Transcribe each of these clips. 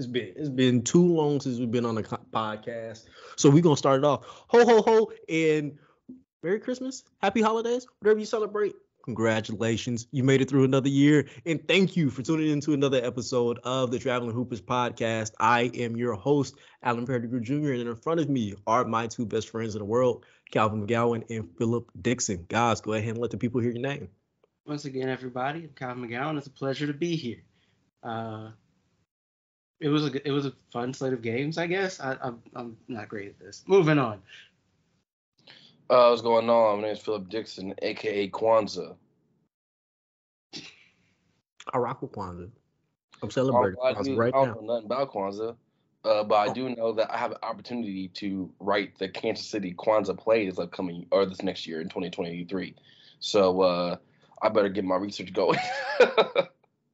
It's been too long since we've been on a podcast. So we're gonna start it off. Ho ho ho and Merry Christmas, Happy Holidays, whatever you celebrate. Congratulations, you made it through another year, and thank you for tuning in to another episode of the Traveling Hoopers podcast. I am your host, Alan Pettigrew Jr., and in front of me are my two best friends in the world, Calvin McGowan and Philip Dixon. Guys, go ahead and let the people hear your name. Once again, everybody, I'm Calvin McGowan. It's a pleasure to be here. Uh, it was a fun slate of games, I guess. I'm not great at this. Moving on. What's going on? My name is Philip Dixon, aka Kwanzaa. I rock with Kwanzaa. I'm I celebrating don't, Kwanzaa right I don't now. know nothing about Kwanzaa, but I do know that I have an opportunity to write the Kansas City Kwanzaa play this upcoming or this next year in 2023. So I better get my research going.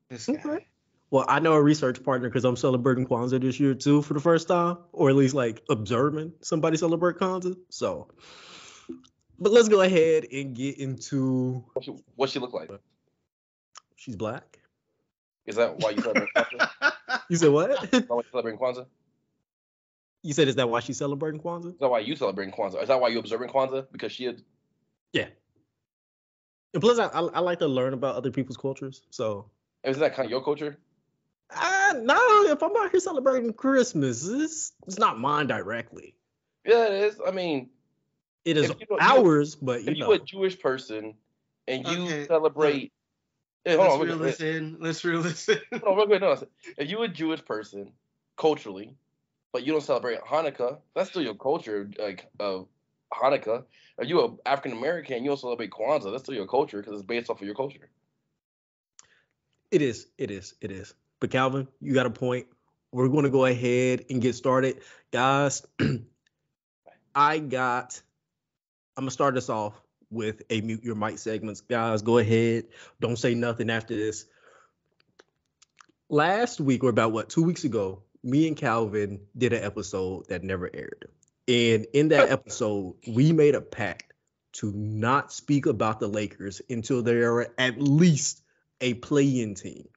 This guy. Okay. Well, I know a research partner because I'm celebrating Kwanzaa this year too for the first time, or at least like observing somebody celebrate Kwanzaa. So, but let's go ahead and get into. What she look like? She's black. Is that why you celebrate Kwanzaa? You said what? Is that why you celebrating Kwanzaa? You said is that why she's celebrating Kwanzaa? Is that why you celebrating Kwanzaa? Is that why you observing Kwanzaa? Because she had. Yeah. And plus, I like to learn about other people's cultures. So, Is that kind of your culture? no, if I'm out here celebrating Christmas, it's not mine directly. Yeah, it is. I mean, It is If you don't- ours, but if you you're know. a Jewish person and you Okay, celebrate. Hey, Let's hold on, reel wait, this in. Let's reel this in. hold on, real quick, no. If you're a Jewish person culturally, but you don't celebrate Hanukkah, that's still your culture, like Hanukkah. If you're an African American, you don't celebrate Kwanzaa, that's still your culture because it's based off of your culture. It is. It is. It is. But Calvin, you got a point. We're going to go ahead and get started. Guys, I'm going to start us off with a mute your mic segments. Guys, go ahead. Don't say nothing after this. Last week, or about 2 weeks ago, me and Calvin did an episode that never aired. And in that episode, we made a pact to not speak about the Lakers until they are at least a play-in team.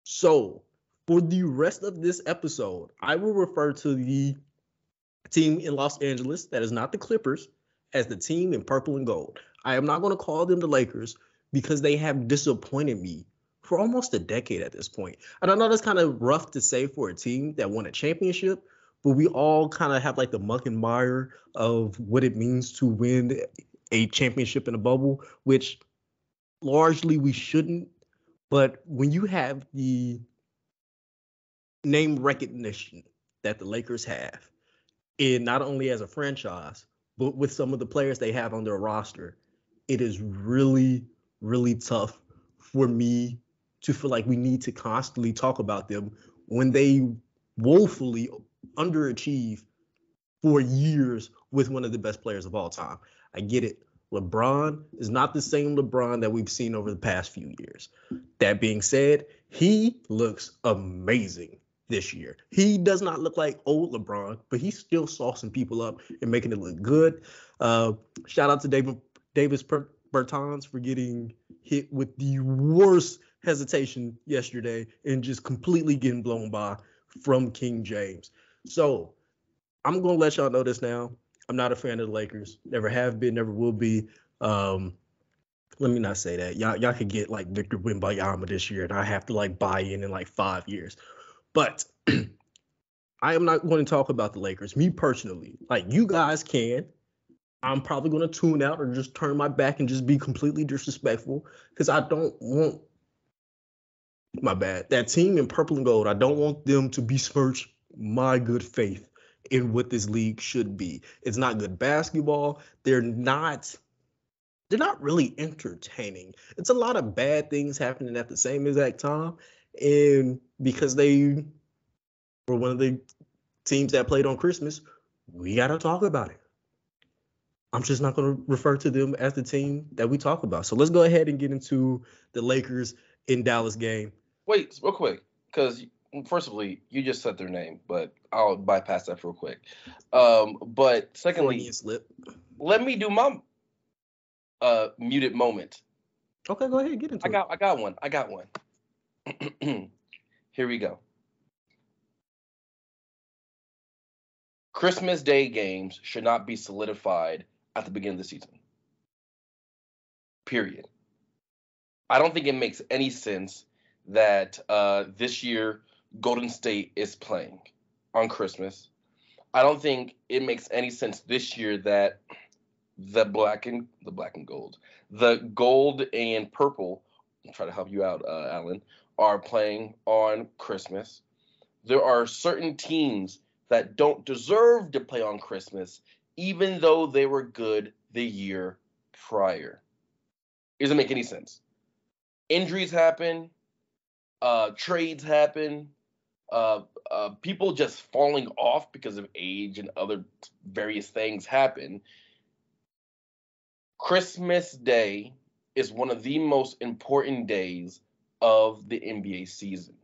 So, for the rest of this episode, I will refer to the team in Los Angeles that is not the Clippers as the team in purple and gold. I am not going to call them the Lakers because they have disappointed me for almost a decade at this point. And I know that's kind of rough to say for a team that won a championship, but we all kind of have like the muck and mire of what it means to win a championship in a bubble, which largely we shouldn't. But when you have the name recognition that the Lakers have, and not only as a franchise, but with some of the players they have on their roster, it is really, really tough for me to feel like we need to constantly talk about them when they woefully underachieve for years with one of the best players of all time. I get it. LeBron is not the same LeBron that we've seen over the past few years. That being said, he looks amazing this year. He does not look like old LeBron, but he's still saucing people up and making it look good. Shout out to Davis Bertans for getting hit with the worst hesitation yesterday and just completely getting blown by from King James. So I'm going to let y'all know this now. I'm not a fan of the Lakers. Never have been, never will be. Let me not say that. Y'all could get like Victor Wembanyama this year, and I have to like buy in like 5 years. But I am not going to talk about the Lakers. Me personally, like you guys can. I'm probably going to tune out or just turn my back and just be completely disrespectful because I don't want my bad. That team in purple and gold, I don't want them to besmirch my good faith in what this league should be. It's not good basketball. They're not really entertaining. It's a lot of bad things happening at the same exact time. And because they were one of the teams that played on Christmas, we got to talk about it. I'm just not going to refer to them as the team that we talk about. So let's go ahead and get into the Lakers in Dallas game. Wait, real quick, because firstly, you just said their name, but I'll bypass that real quick. But secondly, Freudian slip. let me do my muted moment. Okay, go ahead, get into it. I got one. Here we go. Christmas Day games should not be solidified at the beginning of the season. Period. I don't think it makes any sense that this year Golden State is playing on Christmas. I don't think it makes any sense this year that the gold and purple, I'll try to help you out, Alan, are playing on Christmas. There are certain teams that don't deserve to play on Christmas, even though they were good the year prior. It doesn't make any sense. Injuries happen, trades happen, people just falling off because of age and other various things happen. Christmas Day is one of the most important days of the NBA season.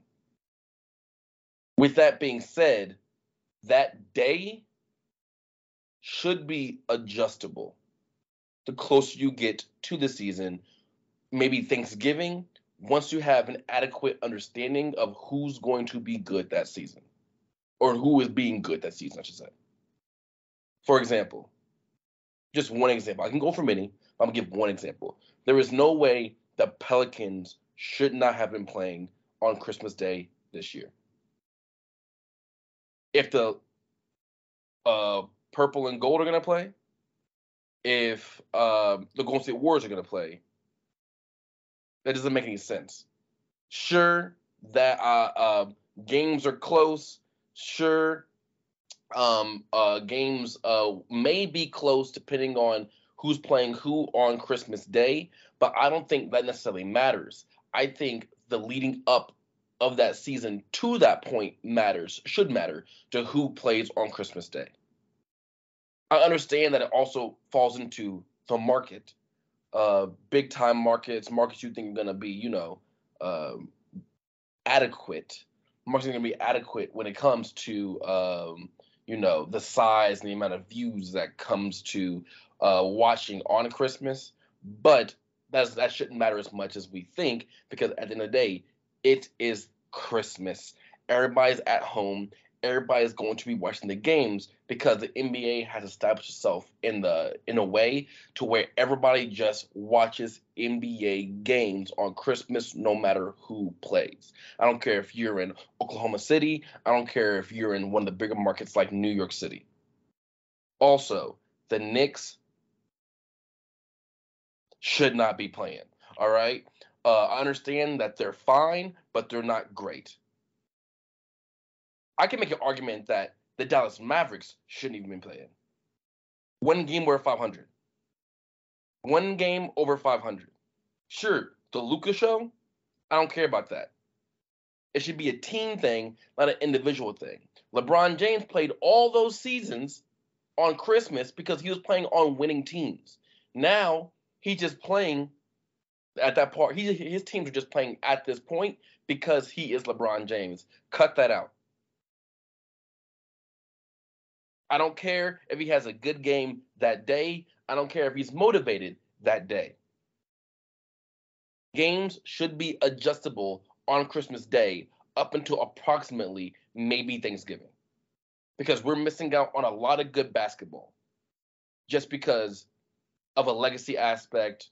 With that being said, that day should be adjustable the closer you get to the season. Maybe Thanksgiving, once you have an adequate understanding of who's going to be good that season, or who is being good that season, I should say. For example, just one example. I can go for many, but I'm going to give one example. There is no way the Pelicans should not have been playing on Christmas Day this year. If the purple and gold are going to play, if the Golden State Warriors are going to play, that doesn't make any sense. Sure, that games are close. Sure, games may be close depending on who's playing who on Christmas Day, but I don't think that necessarily matters. I think the leading up of that season to that point should matter to who plays on Christmas Day. I understand that it also falls into the market. Big time markets you think are going to be, adequate. Markets are going to be adequate when it comes to, the size and the amount of views that comes to watching on Christmas. But that shouldn't matter as much as we think, because at the end of the day, it is Christmas. Everybody's at home. Everybody's going to be watching the games because the NBA has established itself in a way to where everybody just watches NBA games on Christmas no matter who plays. I don't care if you're in Oklahoma City. I don't care if you're in one of the bigger markets like New York City. Also, the Knicks should not be playing, all right? I understand that they're fine, but they're not great. I can make an argument that the Dallas Mavericks shouldn't even be playing. One game over 500. One game over 500. Sure, the Luka show, I don't care about that. It should be a team thing, not an individual thing. LeBron James played all those seasons on Christmas because he was playing on winning teams. Now, he's just playing at that part. His teams are just playing at this point because he is LeBron James. Cut that out. I don't care if he has a good game that day. I don't care if he's motivated that day. Games should be adjustable on Christmas Day up until approximately maybe Thanksgiving, because we're missing out on a lot of good basketball just because of a legacy aspect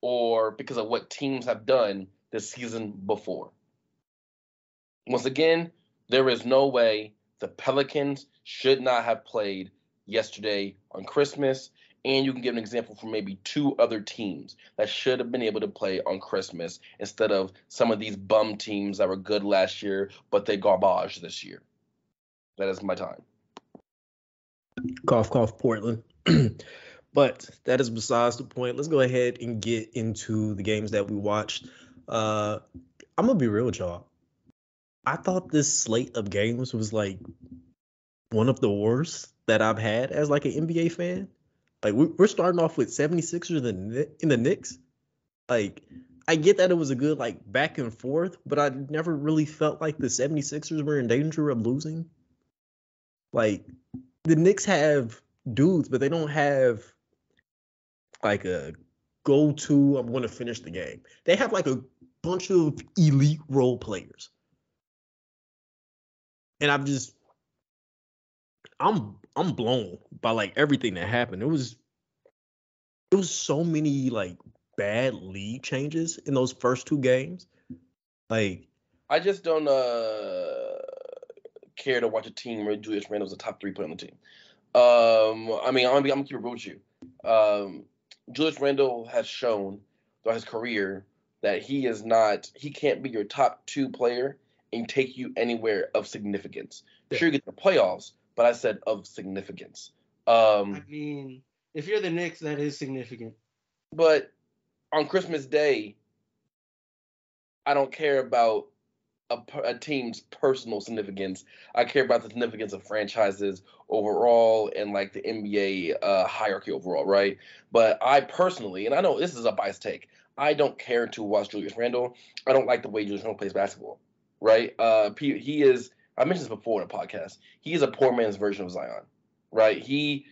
or because of what teams have done this season before. Once again, there is no way the Pelicans should not have played yesterday on Christmas, and you can give an example for maybe two other teams that should have been able to play on Christmas instead of some of these bum teams that were good last year, but they garbage this year. That is my time. Cough, cough, Portland. But that is besides the point. Let's go ahead and get into the games that we watched. I'm going to be real with y'all. I thought this slate of games was like one of the worst that I've had as like an NBA fan. Like we're starting off with 76ers in the Knicks. Like I get that it was a good like back and forth, but I never really felt like the 76ers were in danger of losing. Like the Knicks have dudes, but they don't have like a go-to, I'm going to finish the game. They have like a bunch of elite role players. And I'm I'm blown by like everything that happened. It was so many like bad lead changes in those first two games. Like I just don't care to watch a team where Julius Randle's a top 3 player on the team. I mean, I'm gonna keep it real with you. Julius Randle has shown throughout his career that he can't be your top 2 player and take you anywhere of significance. Yeah. Sure, you get the playoffs, but I said of significance. I mean, if you're the Knicks, that is significant. But on Christmas Day, I don't care about a team's personal significance. I care about the significance of franchises overall and like the NBA hierarchy overall, right? But I personally, and I know this is a biased take, I don't care to watch Julius Randle. I don't like the way Julius Randle plays basketball, right? He is. I mentioned this before in a podcast. He is a poor man's version of Zion, right? He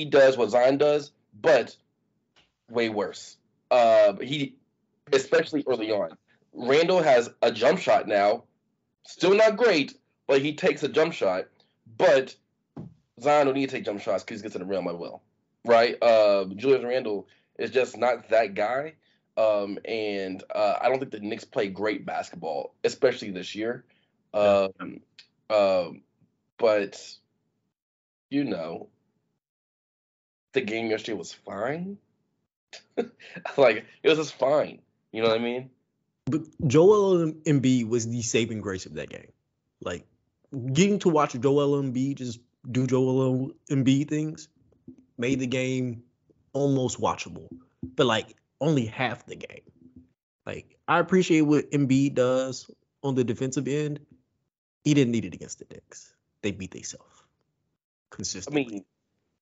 does what Zion does, but way worse. He especially early on. Randle has a jump shot now. Still not great, but he takes a jump shot. But Zion don't need to take jump shots because he gets to the rim as well, right? Julius Randle is just not that guy. And I don't think the Knicks play great basketball, especially this year. But, you know, the game yesterday was fine. Like, it was just fine. You know what I mean? But Joel Embiid was the saving grace of that game. Like getting to watch Joel Embiid just do Joel Embiid things made the game almost watchable, but like only half the game. Like I appreciate what Embiid does on the defensive end. He didn't need it against the Knicks. They beat themselves consistently. I mean,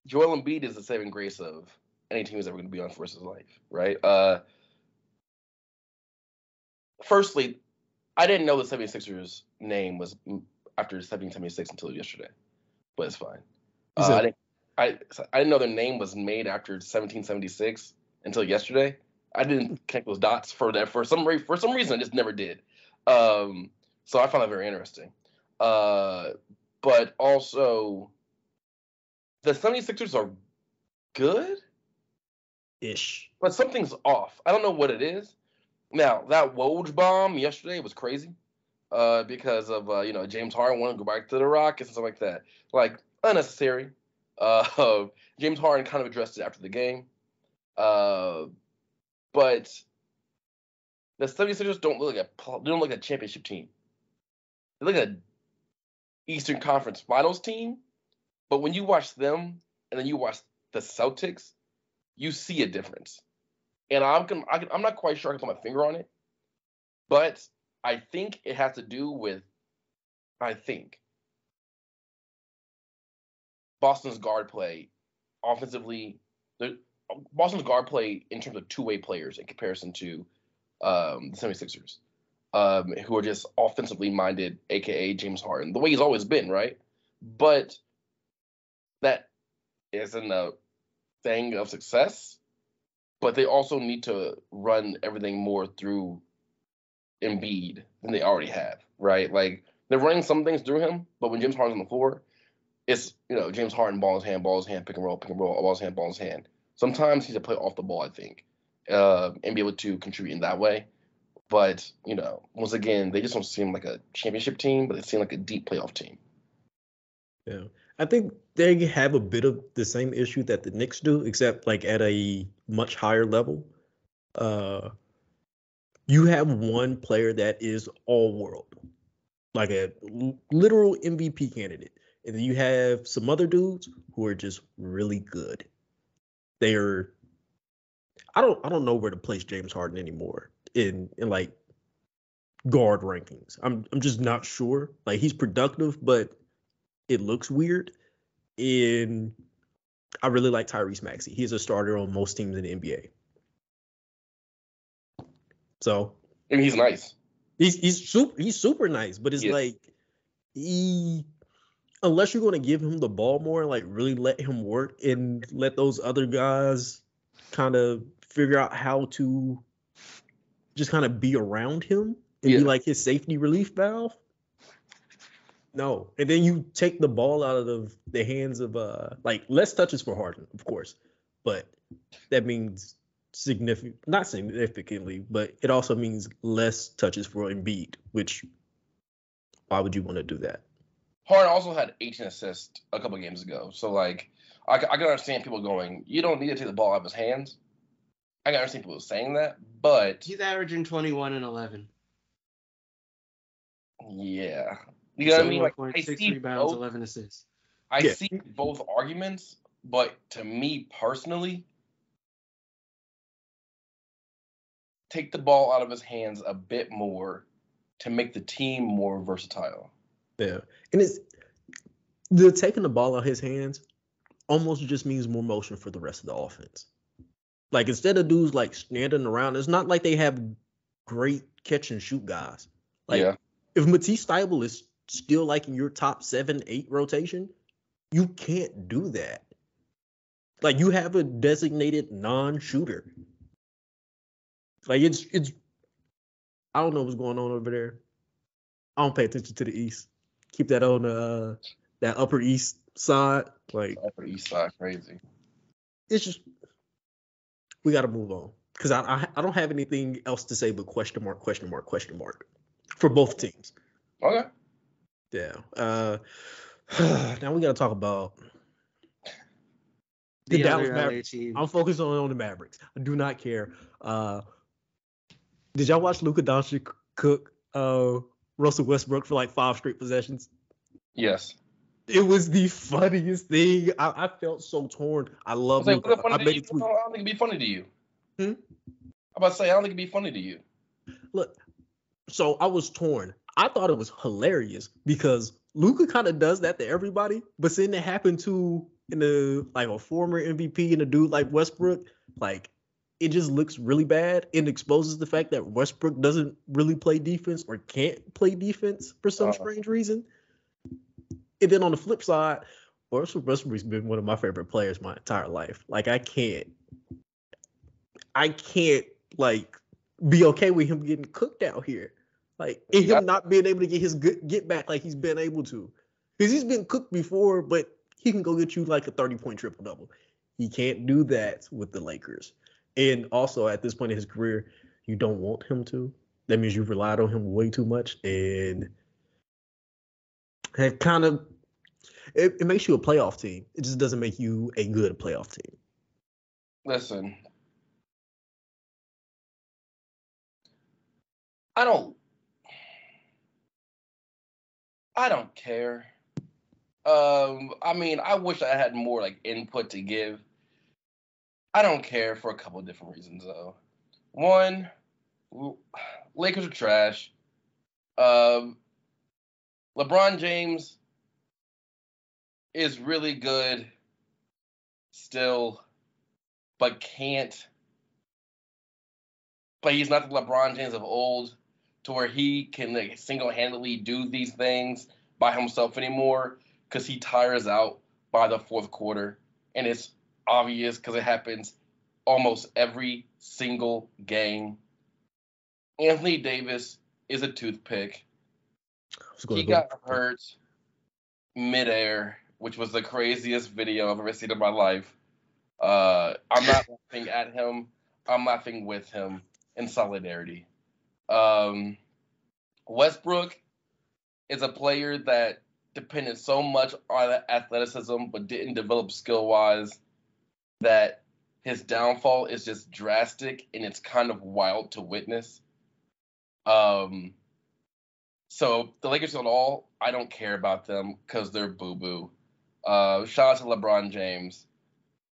Joel Embiid is the saving grace of any team who's ever going to be on for his life, right? Firstly, I didn't know the 76ers name was after 1776 until yesterday, but it's fine. I didn't know their name was made after 1776 until yesterday. I didn't connect those dots for that for some reason. I just never did. So I found that very interesting. But also, the 76ers are good, ish, but something's off. I don't know what it is. Now, that Woj bomb yesterday was crazy because of, James Harden wanting to go back to the Rockets and stuff like that. Like, unnecessary. James Harden kind of addressed it after the game. But the 76ers don't look like a championship team. They look like an Eastern Conference Finals team. But when you watch them and then you watch the Celtics, you see a difference. And I'm not quite sure I can put my finger on it, but I think it has to do with, Boston's guard play offensively. Boston's guard play in terms of two-way players in comparison to the 76ers, who are just offensively minded, a.k.a. James Harden, the way he's always been, right? But that isn't a thing of success. But they also need to run everything more through Embiid than they already have, right? Like, they're running some things through him, but when James Harden's on the floor, it's, James Harden, ball in his hand, pick and roll, ball in his hand. Sometimes he's a play off the ball, I think, and be able to contribute in that way. But, once again, they just don't seem like a championship team, but they seem like a deep playoff team. Yeah. I think they have a bit of the same issue that the Knicks do, except like at a much higher level. You have one player that is all world, like a literal MVP candidate. And then you have some other dudes who are just really good. I don't know where to place James Harden anymore in like guard rankings. I'm just not sure. Like he's productive, but it looks weird. And I really like Tyrese Maxey. He's a starter on most teams in the NBA. So, I mean, he's nice. He's super nice, but it's like unless you're going to give him the ball more and like really let him work and let those other guys kind of figure out how to just kind of be around him and be like his safety relief valve. No. And then you take the ball out of the hands of like less touches for Harden, of course. But that means not significantly, but it also means less touches for Embiid, which why would you want to do that? Harden also had 18 assists a couple of games ago. So, like, I can understand people going, you don't need to take the ball out of his hands. I can understand people saying that, but He's averaging 21 and 11. yeah. You know what I mean? Like, I 6 see rebounds, both, 11 assists. I see both arguments, but to me personally, take the ball out of his hands a bit more to make the team more versatile. Yeah. And it's the taking the ball out of his hands almost just means more motion for the rest of the offense. Like instead of dudes like standing around, it's not like they have great catch and shoot guys. Like if Matisse Thybulle is still like in your top 7-8 rotation, you can't do that. Like you have a designated non-shooter. Like it's I don't know what's going on over there. I don't pay attention to the East. Keep that on that Upper East side. Like Upper East side, crazy. It's just we got to move on because I don't have anything else to say but question mark for both teams. Okay. Yeah. Now we got to talk about the Dallas Mavericks. I'm focused on the Mavericks. I do not care. Did y'all watch Luka Doncic cook Russell Westbrook for like 5 straight possessions? Yes. It was the funniest thing. I felt so torn. I love Luka. I made a tweet. I don't think it'd be funny to you. I'm about to say, I don't think it'd be funny to you. Look, so I was torn. I thought it was hilarious because Luka kind of does that to everybody, but seeing it happen to a former MVP and a dude like Westbrook, like it just looks really bad. It exposes the fact that Westbrook doesn't really play defense or can't play defense for some strange reason. And then on the flip side, Westbrook's been one of my favorite players my entire life. Like I can't like be okay with him getting cooked out here. Like and him not being able to get his get back like he's been able to. Because he's been cooked before, but he can go get you like a 30-point triple-double. He can't do that with the Lakers. And also at this point in his career, you don't want him to. That means you relied on him way too much. And it kind of it makes you a playoff team. It just doesn't make you a good playoff team. Listen. I don't care. I mean, I wish I had more like input to give. I don't care for a couple of different reasons though. One, Lakers are trash. LeBron James is really good still, but he's not the LeBron James of old to where he can like, single-handedly do these things by himself anymore because he tires out by the fourth quarter. And it's obvious because it happens almost every single game. Anthony Davis is a toothpick. He got hurt midair, which was the craziest video I've ever seen in my life. I'm not laughing at him. I'm laughing with him in solidarity. Westbrook is a player that depended so much on athleticism but didn't develop skill-wise that his downfall is just drastic and it's kind of wild to witness. So the Lakers at all, I don't care about them because they're boo-boo. Shout out to LeBron James.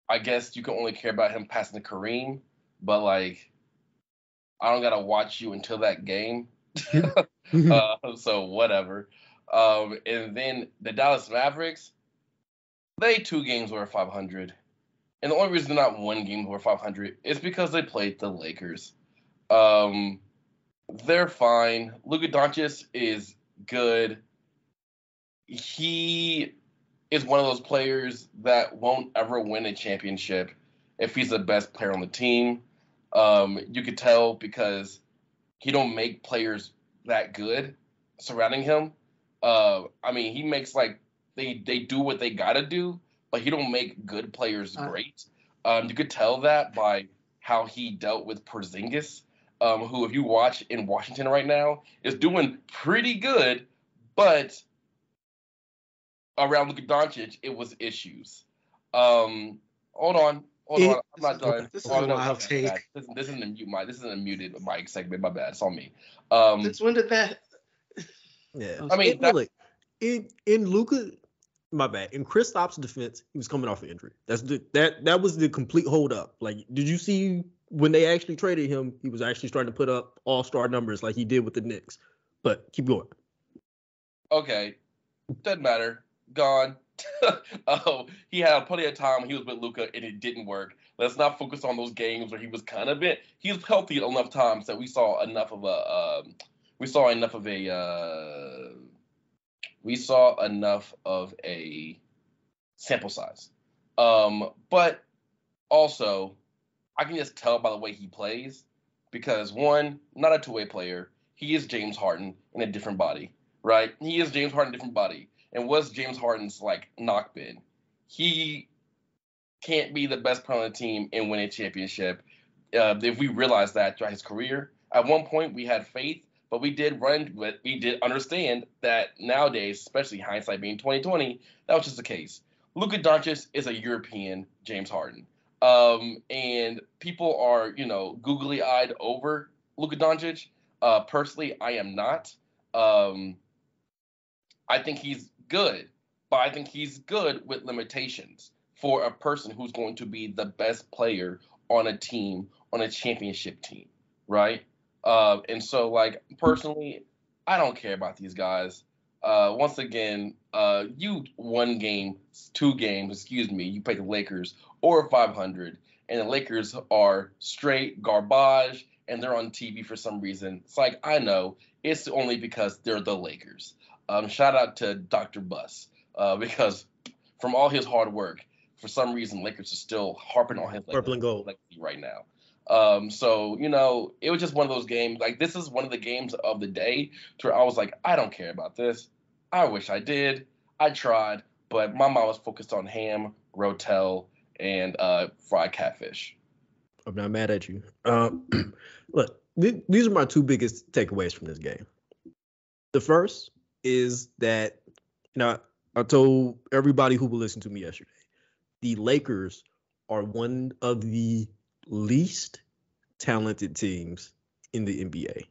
I guess you can only care about him passing to Kareem, but like, I don't gotta watch you until that game. So whatever. And then the Dallas Mavericks, they 2 games were 500. And the only reason they're not 1 game over 500 is because they played the Lakers. They're fine. Luka Doncic is good. He is one of those players that won't ever win a championship if he's the best player on the team. You could tell because he don't make players that good surrounding him. I mean, he makes like they do what they gotta do, but he don't make good players great. You could tell that by how he dealt with Porzingis, who, if you watch in Washington right now, is doing pretty good, but around Luka Doncic, it was issues. Hold on. I'm not done. This is a wild take. This isn't a muted mic segment. My bad. It's on me. Since when did that? Yeah. I mean, in Luka, my bad. In Kristaps' defense, he was coming off an injury. That was the complete hold up. Like, did you see when they actually traded him? He was actually starting to put up all-star numbers like he did with the Knicks. But keep going. Okay, doesn't matter. Gone. He had plenty of time when he was with Luka, and it didn't work. Let's not focus on those games where he was kind of bit. He was healthy enough times that we saw enough of a sample size. But also, I can just tell by the way he plays, because one, not a two-way player. He is James Harden in a different body, right? He is James Harden in a different body. And what's James Harden's knock been? He can't be the best player on the team and win a championship. If we realized that throughout his career, at one point we had faith, but we did understand that nowadays, especially hindsight being 2020, that was just the case. Luka Doncic is a European James Harden. And people are, googly-eyed over Luka Doncic. Personally, I am not. I think he's good, but I think he's good with limitations for a person who's going to be the best player on a team, on a championship team, right? And so, personally, I don't care about these guys. Once again, you 1 game, 2 games, you play the Lakers or 500, and the Lakers are straight garbage, and they're on TV for some reason. It's like, I know, it's only because they're the Lakers. Shout out to Dr. Buss, because from all his hard work, for some reason, Lakers are still harping on his purple and gold right now. So, it was just one of those games. This is one of the games of the day where I was like, I don't care about this. I wish I did. I tried, but my mom was focused on ham, rotel, and fried catfish. I'm not mad at you. Look, these are my 2 biggest takeaways from this game. The first is that, I told everybody who will listen to me yesterday, the Lakers are one of the least talented teams in the NBA.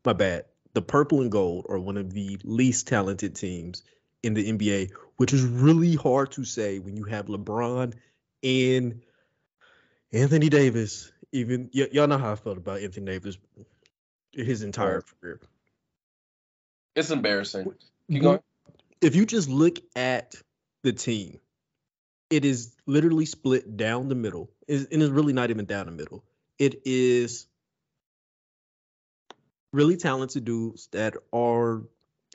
My bad. The purple and gold are one of the least talented teams in the NBA, which is really hard to say when you have LeBron and Anthony Davis. Even y'all know how I felt about Anthony Davis his entire career. It's embarrassing. Keep going. If you just look at the team, it is literally split down the middle. And it's really not even down the middle. It is really talented dudes that are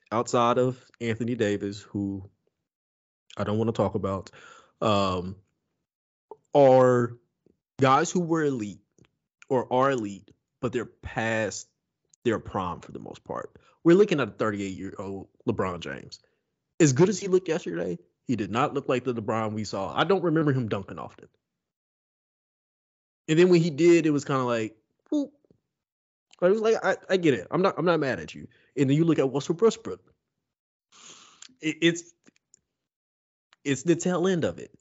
outside of Anthony Davis, who I don't want to talk about, are guys who were elite or are elite, but they're past their prime for the most part. We're looking at a 38-year-old LeBron James. As good as he looked yesterday, he did not look like the LeBron we saw. I don't remember him dunking often. And then when he did, it was kind of like, whoop. I was like, I get it. I'm not mad at you. And then you look at Russell Westbrook. It's the tail end of it.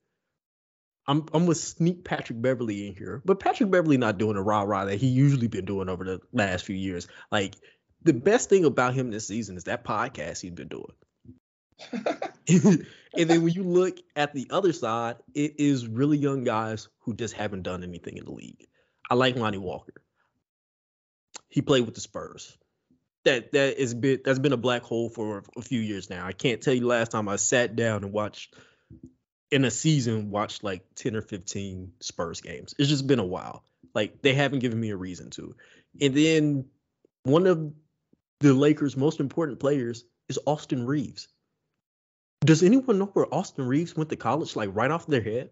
I'm gonna sneak Patrick Beverley in here, but Patrick Beverley not doing a rah-rah that he usually been doing over the last few years. Like, the best thing about him this season is that podcast he's been doing. And then when you look at the other side, it is really young guys who just haven't done anything in the league. I like Lonnie Walker. He played with the Spurs. That's been a black hole for a few years now. I can't tell you last time I sat down and watched in a season like 10 or 15 Spurs games. It's just been a while. Like, they haven't given me a reason to. And then one of the Lakers' most important players is Austin Reeves. Does anyone know where Austin Reeves went to college, like right off their head?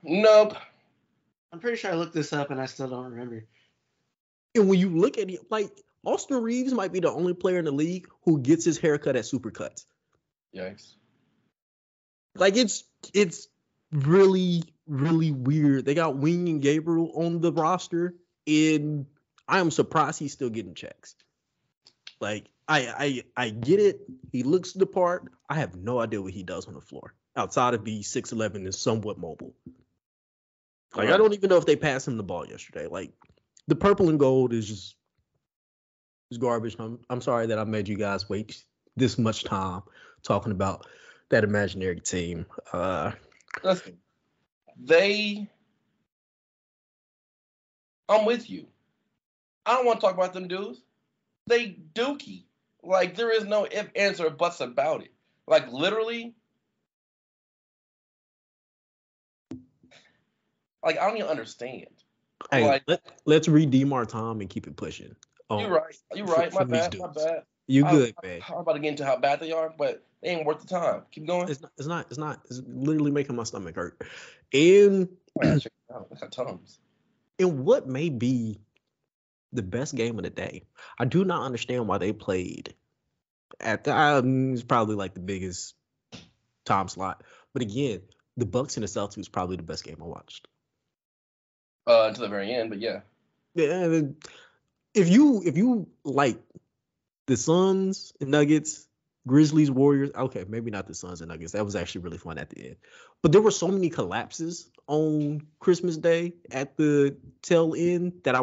Nope. I'm pretty sure I looked this up and I still don't remember. And when you look at it, like, Austin Reeves might be the only player in the league who gets his haircut at Supercuts. Yikes. Like it's really, really weird. They got Wing and Gabriel on the roster, and I am surprised he's still getting checks. Like I get it. He looks the part. I have no idea what he does on the floor outside of being 6'11" and somewhat mobile. Like I don't even know if they passed him the ball yesterday. Like the purple and gold is garbage. I'm sorry that I made you guys wait this much time talking about that imaginary team. Listen, I'm with you. I don't want to talk about them dudes. They dookie. Like, there is no if, ands, or buts about it. Like, literally, like, I don't even understand. Hey, like, let's redeem our time and keep it pushing. You're right. You're right. My bad. You good, man. I'm about to get into how bad they are, but they ain't worth the time. Keep going. It's not. It's literally making my stomach hurt. And Tums. And what may be the best game of the day? I do not understand why they played at the. It's probably like the biggest time slot. But again, the Bucks and the Celtics was probably the best game I watched. Until the very end, but yeah. Yeah. If you like the Suns and Nuggets, Grizzlies, Warriors, okay, maybe not the Suns and Nuggets. That was actually really fun at the end. But there were so many collapses on Christmas Day at the tail end that I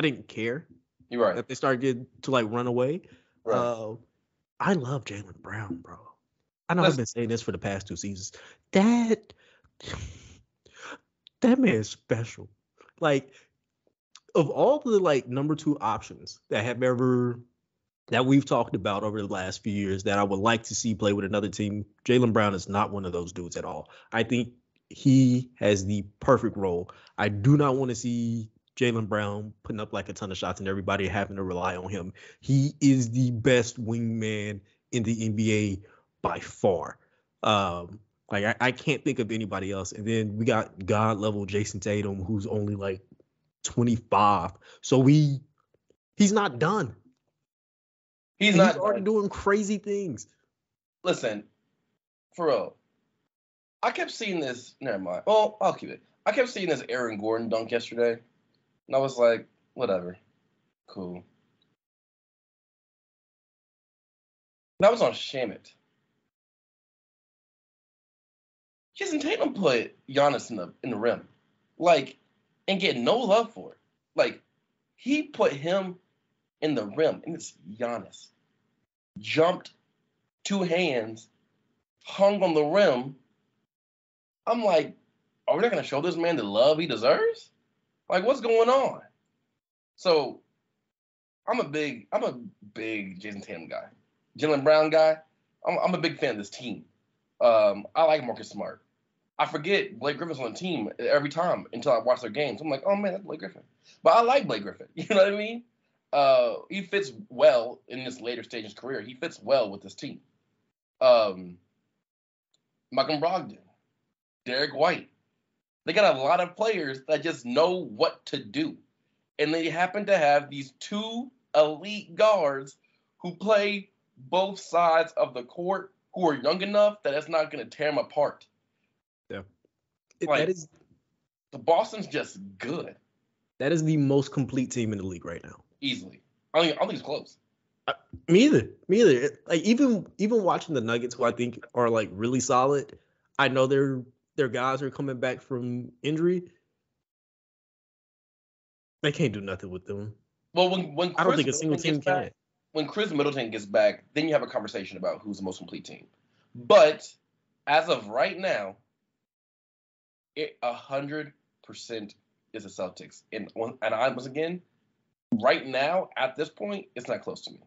didn't care. You're right. That they started to like run away. Right. I love Jaylen Brown, bro. I know I've been saying this for the past 2 seasons. That man is special. Like, of all the like number 2 options that we've talked about over the last few years that I would like to see play with another team, Jaylen Brown is not one of those dudes at all. I think he has the perfect role. I do not want to see Jaylen Brown putting up like a ton of shots and everybody having to rely on him. He is the best wingman in the NBA by far. Like I can't think of anybody else. And then we got God level Jason Tatum, who's only like 25. So he's not done. He's already doing crazy things. Listen, for real. I kept seeing this. Never mind. Well, I'll keep it. I kept seeing this Aaron Gordon dunk yesterday, and I was like, whatever, cool. That was on Shamit. Jason Tatum put Giannis in the rim, like, and get no love for it. Like, he put him in the rim, and it's Giannis. Jumped 2 hands, hung on the rim. I'm like, are we not going to show this man the love he deserves? Like, what's going on? So, I'm a big Jason Tatum guy. Jaylen Brown guy. I'm a big fan of this team. I like Marcus Smart. I forget Blake Griffin's on the team every time until I watch their games. I'm like, oh man, that's Blake Griffin. But I like Blake Griffin. You know what I mean? He fits well in this later stage of his career. He fits well with this team. Malcolm Brogdon, Derek White. They got a lot of players that just know what to do. And they happen to have these 2 elite guards who play both sides of the court, who are young enough that it's not going to tear them apart. Yeah. The Boston's just good. That is the most complete team in the league right now. Easily. I think it's close. Me either. Like even watching the Nuggets, who I think are like really solid. I know their guys are coming back from injury. They can't do nothing with them. Well, when I don't think a single team can. When Chris Middleton gets back, then you have a conversation about who's the most complete team. But as of right now, 100% is the Celtics. And I was again, right now at this point, it's not close to me.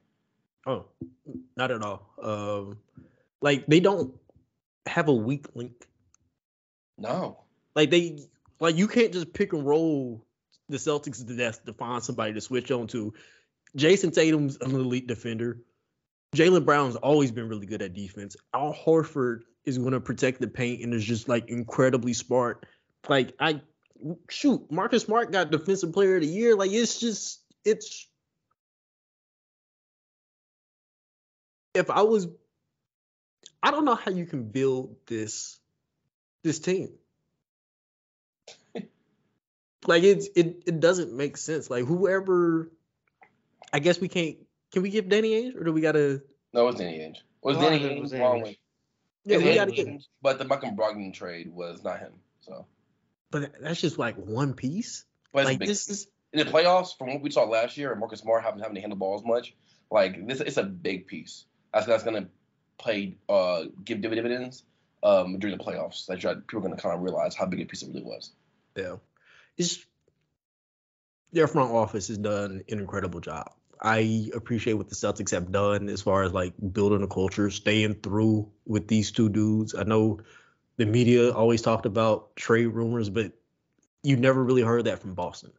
Oh, not at all. Like they don't have a weak link. No. Like you can't just pick and roll the Celtics to death to find somebody to switch on to. Jason Tatum's an elite defender. Jaylen Brown's always been really good at defense. Al Horford is going to protect the paint and is just like incredibly smart. Like Marcus Smart got Defensive Player of the Year. Like it's. If I was I don't know how you can build this team. Like it doesn't make sense. Like whoever, I guess we can't. Can we give Danny Ainge, or do we gotta? No, it's Danny Ainge. Was A lot Danny of it was Ainge Ainge. along with? Yeah, It's we gotta Ainge, get. but the Malcolm Brogdon trade was not him. So, But that's just like one piece. but it's Like big. this is. In the playoffs, from what we saw last year, and Marcus Smart having to handle balls much, like this, it's a big piece. That's gonna play give dividends during the playoffs. That people are gonna kind of realize how big a piece it really was. Yeah, it's their front office has done an incredible job. I appreciate what the Celtics have done as far as like building a culture, staying through with these two dudes. I know the media always talked about trade rumors, but you never really heard that from Boston.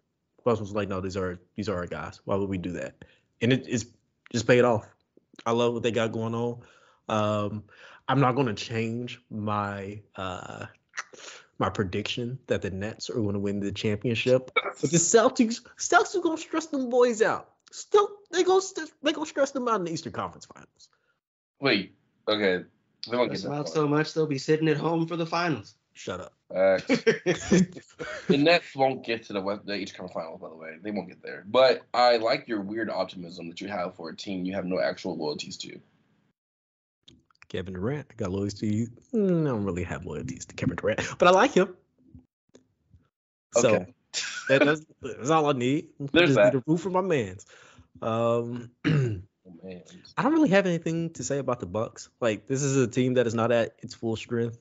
Boston was like, no, these are our guys. Why would we do that? And it's just paid off. I love what they got going on. I'm not going to change my prediction that the Nets are going to win the championship. But the Celtics are going to stress them boys out. Still, they going to stress them out in the Eastern Conference Finals. Wait, okay. They won't get Stress them that out far. so much they'll be sitting at home for the finals. Shut up. The Nets won't get to the Eastern Conference Finals, by the way. They won't get there. But I like your weird optimism that you have for a team you have no actual loyalties to. Kevin Durant, I got loyalties. I don't really have loyalties to Kevin Durant, but I like him. So Okay. that's all I need. There's just that. need a roof for my mans. Oh, man. I don't really have anything to say about the Bucks. Like this is a team that is not at its full strength.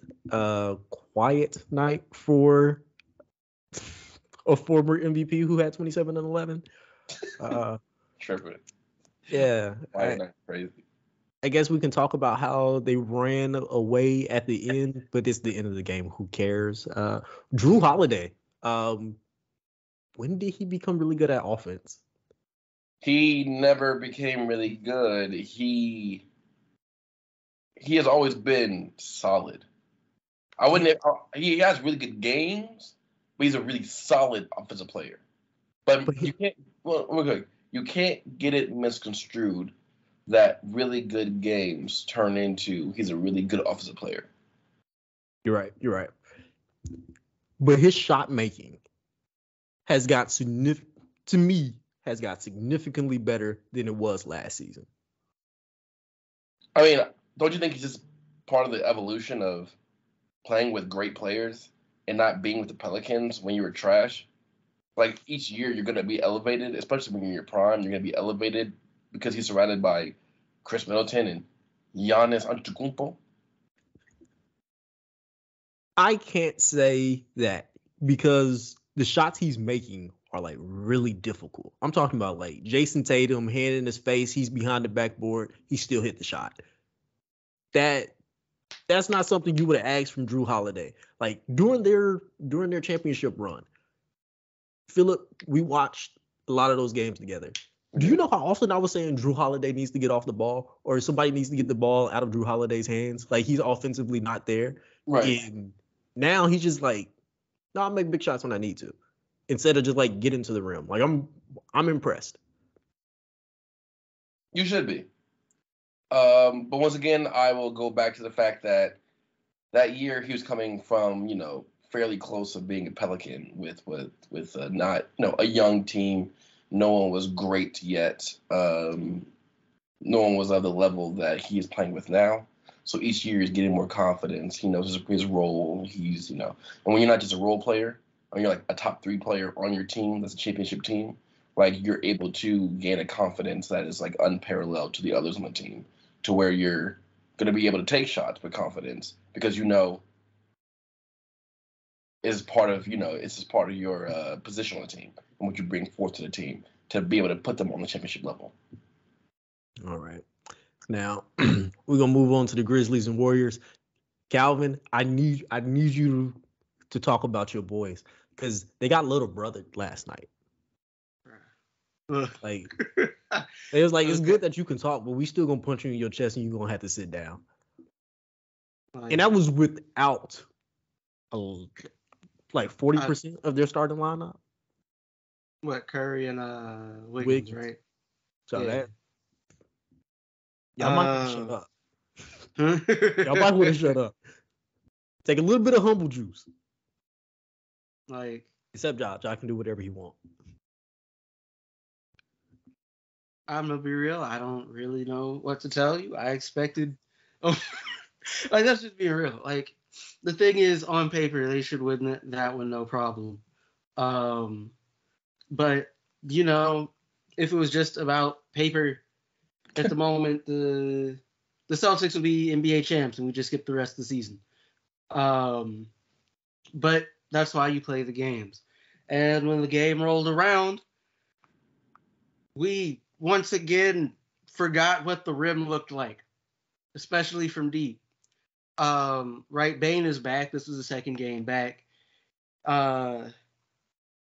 Quiet night for a former MVP who had 27 and 11. Tripping. Yeah, Crazy. I guess we can talk about how they ran away at the end, but it's the end of the game. Who cares? Drew Holiday. When did he become really good at offense? He never became really good. He has always been solid. I wouldn't. He has really good games, but he's a really solid offensive player. But you can't. Well, okay, you can't get it misconstrued that really good games turn into he's a really good offensive player. You're right. But his shot making has got significantly better than it was last season. I mean, don't you think he's just part of the evolution of playing with great players and not being with the Pelicans when you were trash? Like each year you're gonna be elevated, especially when you're in your prime. You're gonna be elevated because he's surrounded by Chris Middleton and Giannis Antetokounmpo. I can't say that because the shots he's making are like really difficult. I'm talking about like Jason Tatum, hand in his face, he's behind the backboard, he still hit the shot. That's not something you would have asked from Drew Holiday. Like during their championship run, Philip, we watched a lot of those games together. Do you know how often I was saying Drew Holiday needs to get off the ball, or somebody needs to get the ball out of Drew Holiday's hands? Like he's offensively not there. Right. And now he's just like, no, I'll make big shots when I need to, instead of just like getting to the rim. Like I'm impressed. You should be. But once again, I will go back to the fact that year he was coming from, fairly close to being a Pelican with not, a young team. No one was great yet. No one was of the level that he is playing with now. So each year he's getting more confidence. He knows his role. And when you're not just a role player, when you're like a top 3 player on your team, that's a championship team, like you're able to gain a confidence that is like unparalleled to the others on the team, to where you're going to be able to take shots with confidence because is part of it's just part of your position on the team and what you bring forth to the team to be able to put them on the championship level. All right. Now we're gonna move on to the Grizzlies and Warriors. Calvin, I need you to talk about your boys because they got little brother last night. Like it was like it's good that you can talk, but we still gonna punch you in your chest and you're gonna have to sit down. And that was without like 40% of their starting lineup. What, Curry and Wiggins, right? So yeah. that y'all might shut up. Y'all might want to shut up. Take a little bit of humble juice. Like, except Josh can do whatever he wants. I'm gonna be real. I don't really know what to tell you. I expected, like that's just being real. Like the thing is, on paper, they should win that one, no problem. But if it was just about paper, at the moment, the Celtics would be NBA champs, and we just skip the rest of the season. But that's why you play the games. And when the game rolled around, we once again forgot what the rim looked like, especially from deep. Right, Bane is back. This was the second game back.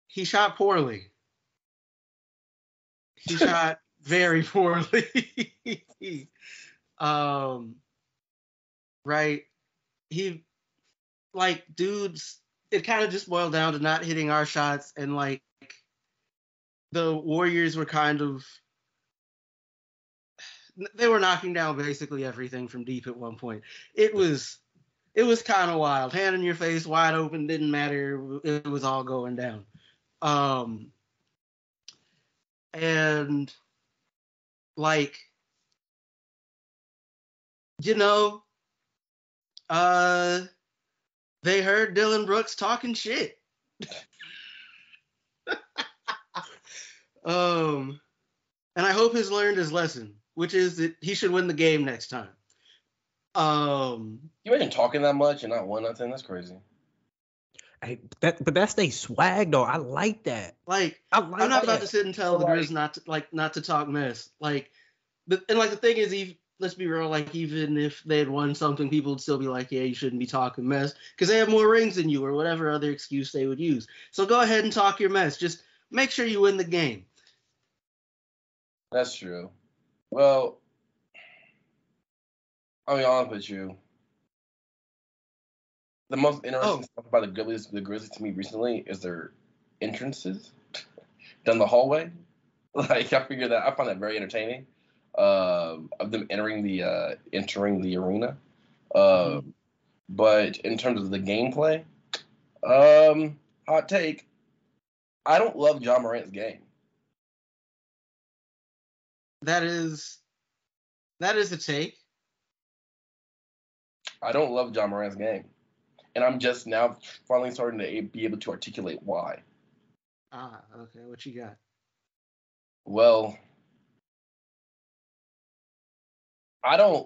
He shot poorly. He shot very poorly. Right. He dudes. It kind of just boiled down to not hitting our shots, and like the Warriors were kind of. They were knocking down basically everything from deep at one point. It was kind of wild. Hand in your face, wide open, didn't matter. It was all going down. And like, they heard Dylan Brooks talking shit. And I hope he's learned his lesson, which is that he should win the game next time. You ain't talking that much and not won nothing. That's crazy. But that's they swag though. I like that. Like, I'm not about to sit and tell the Grizz not to talk mess. Like, the thing is, let's be real. Like, even if they had won something, people would still be like, "Yeah, you shouldn't be talking mess because they have more rings than you," or whatever other excuse they would use. So go ahead and talk your mess. Just make sure you win the game. That's true. Well, I'll be honest with you. The most interesting stuff about the Grizzlies to me recently is their entrances down the hallway. Like I find that very entertaining. Of them entering the arena. But in terms of the gameplay, hot take. I don't love Ja Morant's game. That is a take. I don't love Ja Morant's game. And I'm just now finally starting to be able to articulate why. Okay. What you got? Well, I'm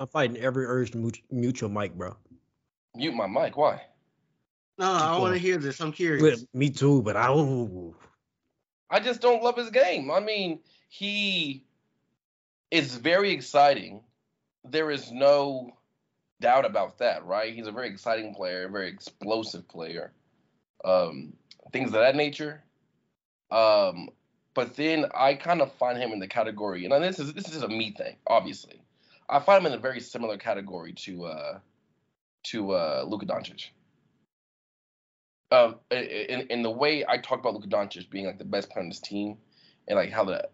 fighting every urge to mute your mic, bro. Mute my mic. Why? No, I want to hear this. I'm curious. Me too, but I just don't love his game. I mean, he is very exciting. There is no doubt about that, right? He's a very exciting player, a very explosive player, things of that nature. But then I kind of find him in the category, and this is just a me thing, obviously. I find him in a very similar category to Luka Doncic. In the way I talk about Luka Doncic being like the best player on this team, and like how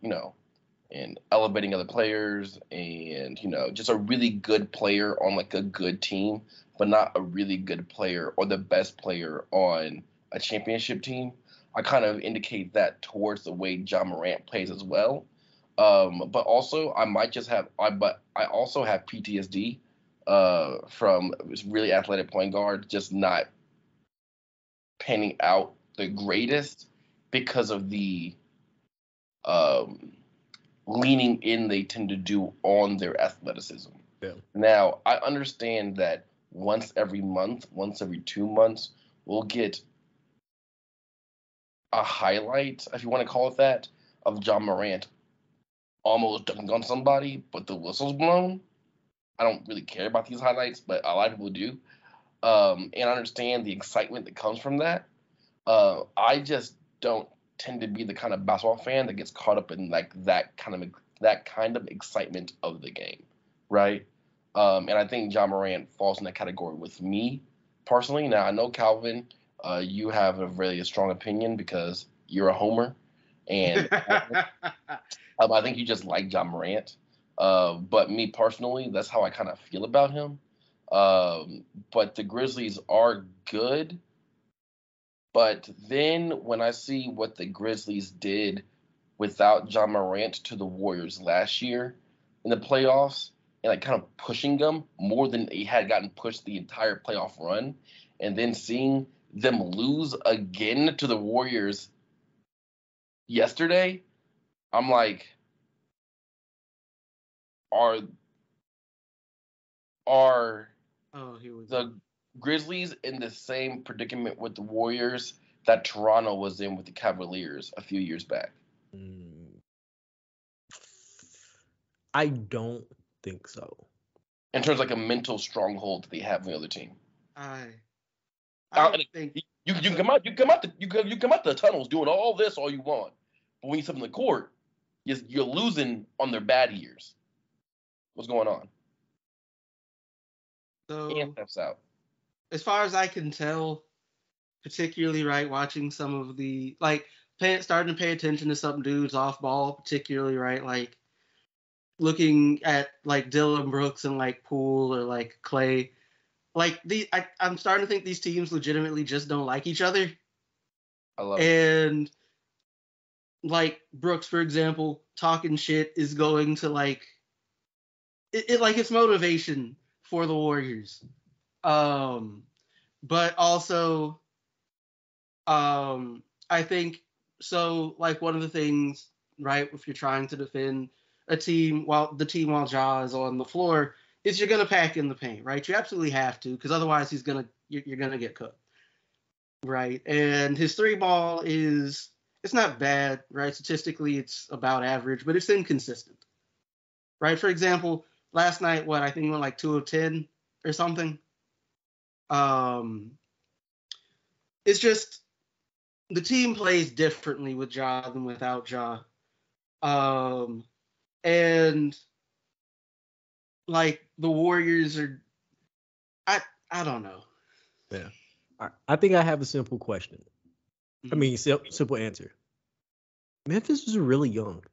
and elevating other players, and just a really good player on like a good team, but not a really good player or the best player on a championship team. I kind of indicate that towards the way Ja Morant plays as well. But also I also have PTSD from really athletic point guard just not panning out the greatest because of the leaning in they tend to do on their athleticism. Yeah. Now, I understand that once every month, once every 2 months, we'll get a highlight, if you want to call it that, of Ja Morant almost dunking on somebody, but the whistle's blown. I don't really care about these highlights, but a lot of people do. And I understand the excitement that comes from that. I just don't tend to be the kind of basketball fan that gets caught up in like that kind of excitement of the game, right? And I think Ja Morant falls in that category with me personally. Now I know Calvin, you have a really strong opinion because you're a homer, and I think you just like Ja Morant. But me personally, that's how I kind of feel about him. But the Grizzlies are good. But then when I see what the Grizzlies did without John Morant to the Warriors last year in the playoffs, and like kind of pushing them more than he had gotten pushed the entire playoff run, and then seeing them lose again to the Warriors yesterday, I'm like, are here we go. the Grizzlies in the same predicament with the Warriors that Toronto was in with the Cavaliers a few years back? I don't think so. In terms of like a mental stronghold that they have on the other team. I don't think you can come out the tunnels doing all this all you want, but when you step in the court, you're losing on their bad years. What's going on? So steps out. As far as I can tell, particularly right, watching some of the starting to pay attention to some dudes off ball, particularly right, like looking at like Dylan Brooks and like Poole or like Clay. Like I'm starting to think these teams legitimately just don't like each other. I love and like Brooks, for example, talking shit is going to like it's motivation for the Warriors. But also I think so like one of the things, right, if you're trying to defend a team while Ja is on the floor, is you're gonna pack in the paint, right? You absolutely have to, because otherwise you're gonna get cooked, right? And his three ball it's not bad, right? Statistically, it's about average, but it's inconsistent, right? For example, last night, I think he went like 2 of 10 or something. It's just the team plays differently with Ja than without Ja. And like the Warriors are, I don't know. Yeah. I think I have a simple question. I mean, simple answer. Memphis is really young.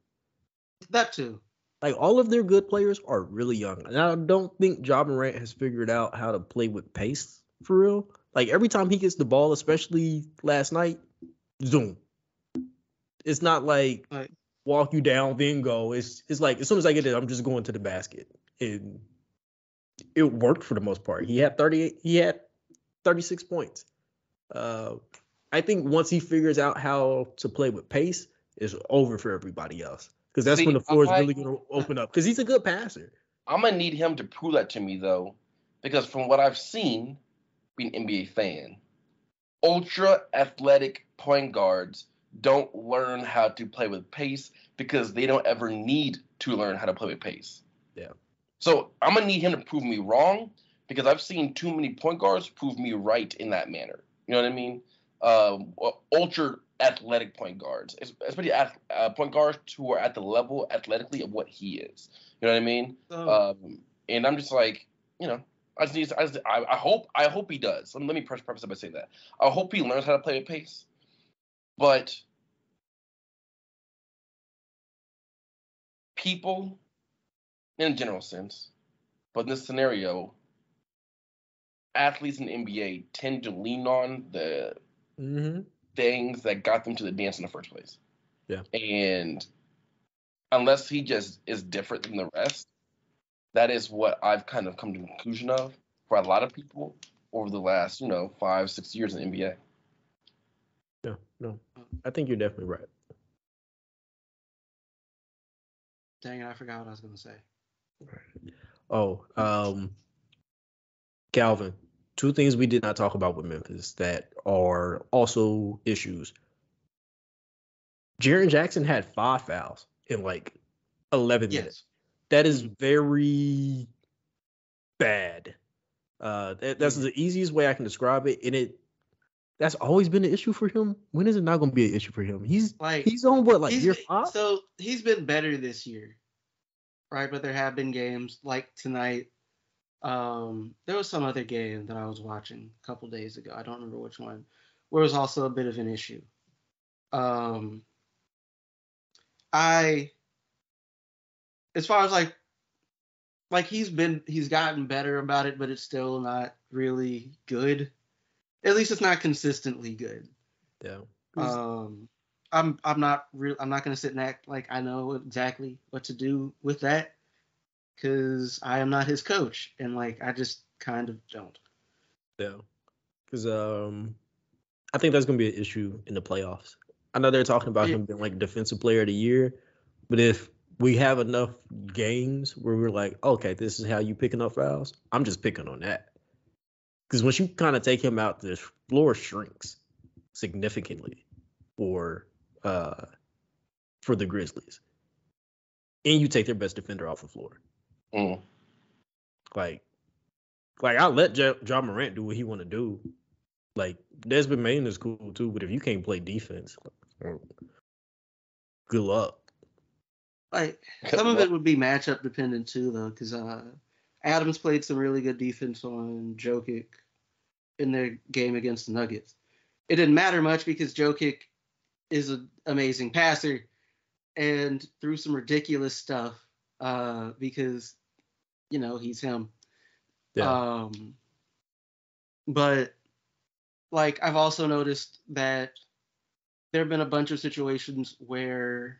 That too. Like all of their good players are really young. And I don't think Ja Morant has figured out how to play with pace for real. Like every time he gets the ball, especially last night, zoom. It's not like walk you down, then go. It's like as soon as I get it, I'm just going to the basket. And it worked for the most part. He had 36 points. I think once he figures out how to play with pace, it's over for everybody else. Because that's when the floor is really going to open up. Because he's a good passer. I'm going to need him to prove that to me, though. Because from what I've seen, being an NBA fan, ultra-athletic point guards don't learn how to play with pace because they don't ever need to learn how to play with pace. Yeah. So I'm going to need him to prove me wrong because I've seen too many point guards prove me right in that manner. You know what I mean? Ultra-athletic point guards, especially point guards who are at the level athletically of what he is. You know what I mean? And I'm just like, I hope he does. Let me preface it by saying that. I hope he learns how to play with pace. But people, in a general sense, but in this scenario, athletes in the NBA tend to lean on the things that got them to the dance in the first place. Yeah. And unless he just is different than the rest, that is what I've kind of come to the conclusion of for a lot of people over the last, 5-6 years in the NBA. No. I think you're definitely right. Dang it, I forgot what I was going to say. Oh, Calvin, two things we did not talk about with Memphis that are also issues. Jaren Jackson had 5 fouls in like 11 minutes. That is very bad. That's the easiest way I can describe it. And that's always been an issue for him. When is it not going to be an issue for him? He's on year 5? So he's been better this year, right? But there have been games like tonight. There was some other game that I was watching a couple days ago. I don't remember which one, where it was also a bit of an issue. As far as like like he's gotten better about it, but it's still not really good. At least it's not consistently good. Yeah. I'm not gonna sit and act like I know exactly what to do with that because I am not his coach, and like I just kind of don't. Yeah. Because I think that's gonna be an issue in the playoffs. I know they're talking about him being like defensive player of the year, but if we have enough games where we're like, okay, this is how you picking up fouls, I'm just picking on that. Because once you kind of take him out, the floor shrinks significantly for the Grizzlies, and you take their best defender off the floor. Mm. Like I let John Morant do what he want to do. Like Desmond Main is cool too, but if you can't play defense, good luck. Like some of it would be matchup dependent too, though, because Adams played some really good defense on Jokic in their game against the Nuggets. It didn't matter much because Jokic is an amazing passer and threw some ridiculous stuff because he's him. Yeah. But like I've also noticed that there have been a bunch of situations where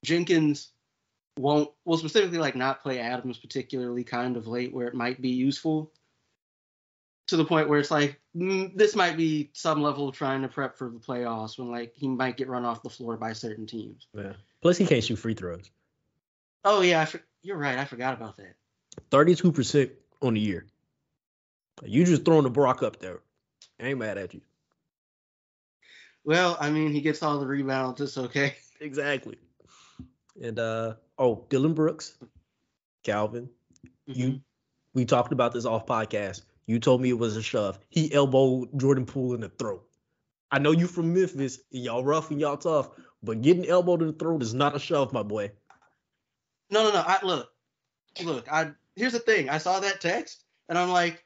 Jenkins will specifically like not play Adams particularly kind of late where it might be useful to the point where it's like this might be some level of trying to prep for the playoffs when like he might get run off the floor by certain teams. Yeah. Plus he can't shoot free throws. Oh yeah, you're right. I forgot about that. 32% on the year. You just throwing the Brock up there. I ain't mad at you. Well, I mean, he gets all the rebounds. It's okay. Exactly. And Dylan Brooks, Calvin, we talked about this off podcast. You told me it was a shove. He elbowed Jordan Poole in the throat. I know you from Memphis and y'all rough and y'all tough, but getting elbowed in the throat is not a shove, my boy. No. Look. Here's the thing. I saw that text and I'm like,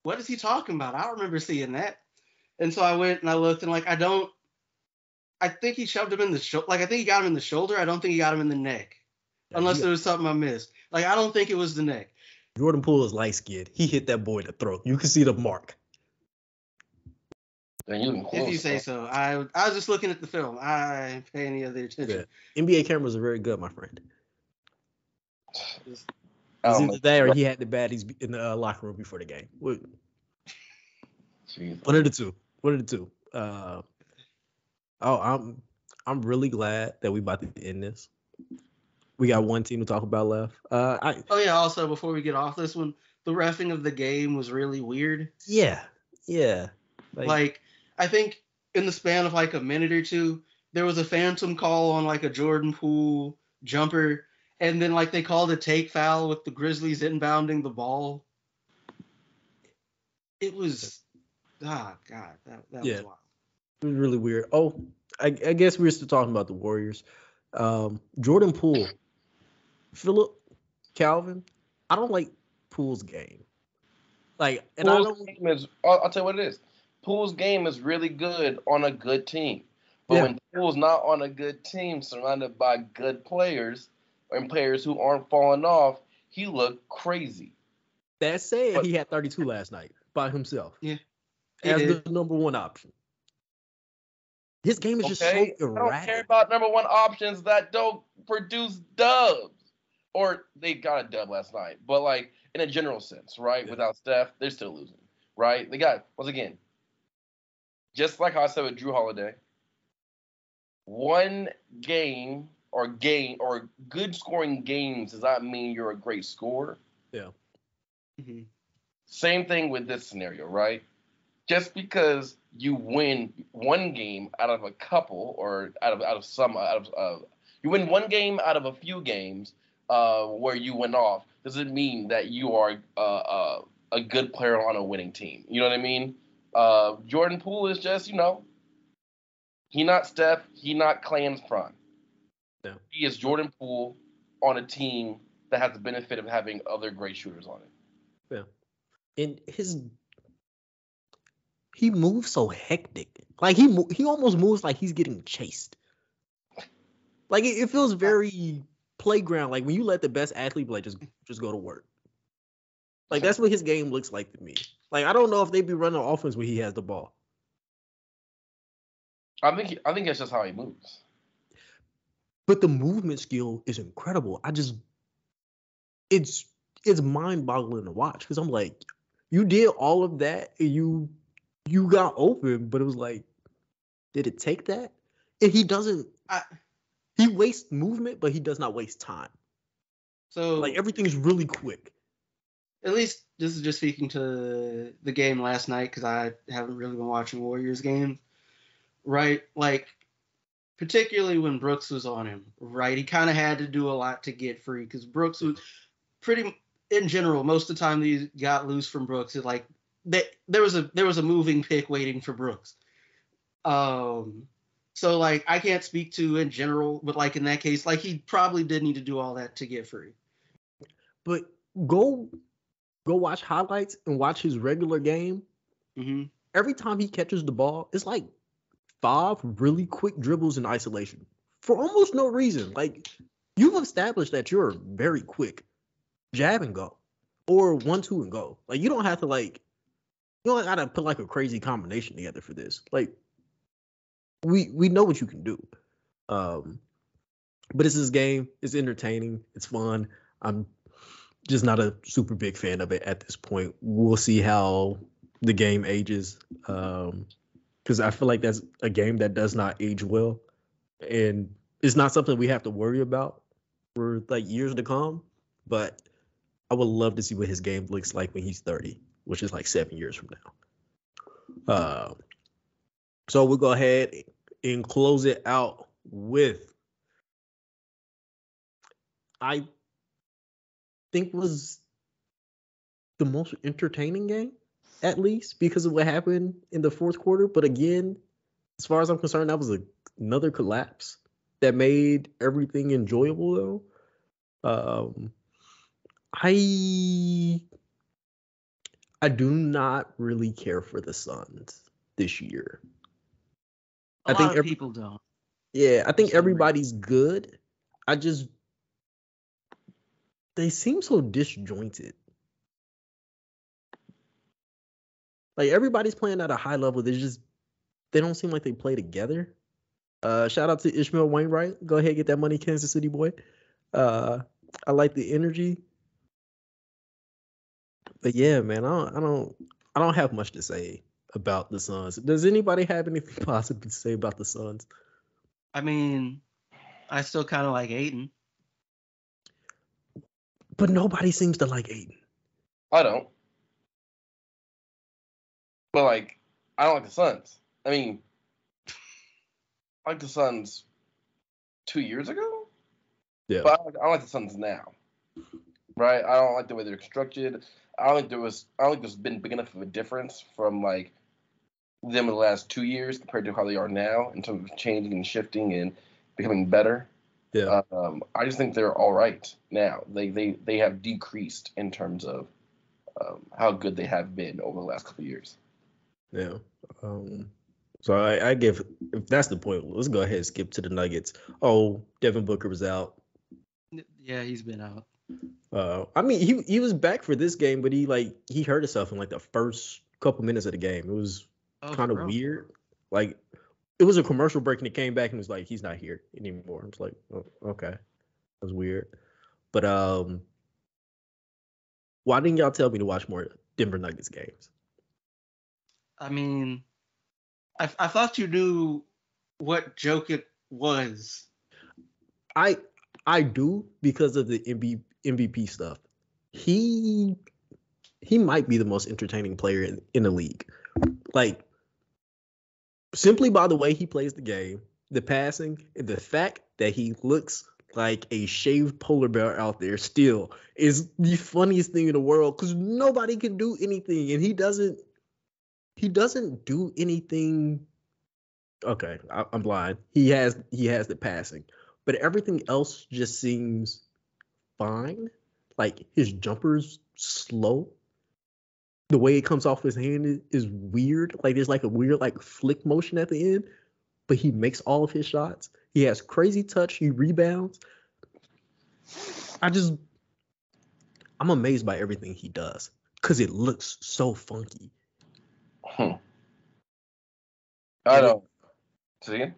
what is he talking about? I don't remember seeing that. And so I went and I looked and like I think he shoved him in the shoulder. Like I think he got him in the shoulder. I don't think he got him in the neck, unless there was something I missed. Like I don't think it was the neck. Jordan Poole is light skinned. He hit that boy in the throat. You can see the mark. If you say so. I was just looking at the film. I didn't pay any other attention. Yeah. NBA cameras are very good, my friend. It's either that or he had the baddies in the locker room before the game. One of the two. I'm really glad that we about to end this. We got one team to talk about left. Also, before we get off this one, the reffing of the game was really weird. Yeah. Like I think in the span of like a minute or two, there was a phantom call on like a Jordan Poole jumper, and then like they called a take foul with the Grizzlies inbounding the ball. It was, God, that was wild. It was really weird. Oh, I guess we're still talking about the Warriors. Jordan Poole, Philip, Calvin. I don't like Poole's game. I'll tell you what it is. Poole's game is really good on a good team. But when Poole's not on a good team, surrounded by good players and players who aren't falling off, he looked crazy. That said, he had 32 last night by himself. Yeah. As the number one option. His game is just so erratic. I don't care about number one options that don't produce dubs. Or they got a dub last night. But, like, in a general sense, right? Yeah. Without Steph, they're still losing, right? They got, once again, just like how I said with Drew Holiday, one game or good scoring games does not mean you're a great scorer. Yeah. Mm-hmm. Same thing with this scenario, right? Just because you win one game out of a couple or you win one game out of a few games where you went off doesn't mean that you are a good player on a winning team. You know what I mean? Jordan Poole is just, he not Steph, he not Clay in his prime. Yeah. He is Jordan Poole on a team that has the benefit of having other great shooters on it. Yeah. And he moves so hectic. Like he almost moves like he's getting chased. Like it feels very playground. Like when you let the best athlete play, just go to work. Like that's what his game looks like to me. Like I don't know if they be running offense when he has the ball. I think that's just how he moves. But the movement skill is incredible. It's mind-boggling to watch because I'm like, you did all of that and you got open, but it was like, did it take that? And he doesn't. He wastes movement, but he does not waste time. So like everything is really quick. At least this is just speaking to the game last night because I haven't really been watching Warriors games, right? Like particularly when Brooks was on him, right? He kind of had to do a lot to get free because Brooks was pretty, in general, most of the time he got loose from Brooks. It like there was a moving pick waiting for Brooks. So like I can't speak to in general, but like in that case, like he probably did need to do all that to get free. But go watch highlights and watch his regular game. Mm-hmm. Every time he catches the ball, it's like 5 really quick dribbles in isolation for almost no reason. Like you've established that you're very quick, jab and go, or 1-2 and go. Like you don't have to you don't gotta put like a crazy combination together for this. Like we know what you can do. But it's his game. It's entertaining. It's fun. I'm just not a super big fan of it at this point. We'll see how the game ages. Because I feel like that's a game that does not age well. And it's not something we have to worry about for like years to come. But I would love to see what his game looks like when he's 30, which is like 7 years from now. So we'll go ahead and close it out with, I think was the most entertaining game, at least because of what happened in the fourth quarter. But again, as far as I'm concerned, that was another collapse that made everything enjoyable though. I do not really care for the Suns this year. A lot of people don't. Yeah, I think everybody's good. They seem so disjointed. Like everybody's playing at a high level. They don't seem like they play together. Shout out to Ishmael Wainwright. Go ahead, get that money, Kansas City boy. I like the energy. But yeah, man, I don't have much to say about the Suns. Does anybody have anything positive to say about the Suns? I mean, I still kind of like Ayton. But nobody seems to like Ayton. I don't. But I don't like the Suns. I mean, I like the Suns 2 years ago. Yeah. But I don't like the Suns now. Right? I don't like the way they're constructed. I don't think there's been big enough of a difference from them in the last 2 years compared to how they are now in terms of changing and shifting and becoming better. Yeah. I just think they're all right now. They have decreased in terms of how good they have been over the last couple of years. Yeah. So I give, if that's the point, let's go ahead and skip to the Nuggets. Oh, Devin Booker was out. Yeah, he's been out. I mean, he was back for this game, but he hurt himself in the first couple minutes of the game. It was kind of weird. Like it was a commercial break and he came back and was like, he's not here anymore. I was like, oh, okay, that was weird. But why didn't y'all tell me to watch more Denver Nuggets games? I mean, I thought you knew what Jokic was. I do because of the MVP stuff. He might be the most entertaining player in the league. Like simply by the way he plays the game, the passing, and the fact that he looks like a shaved polar bear out there still is the funniest thing in the world because nobody can do anything and he doesn't do anything. Okay, I'm blind. He has the passing, but everything else just seems fine. Like his jumper's slow. The way it comes off his hand is weird. Like there's a weird flick motion at the end, but he makes all of his shots. He has crazy touch. He rebounds. I'm amazed by everything he does because it looks so funky. I don't. Say again?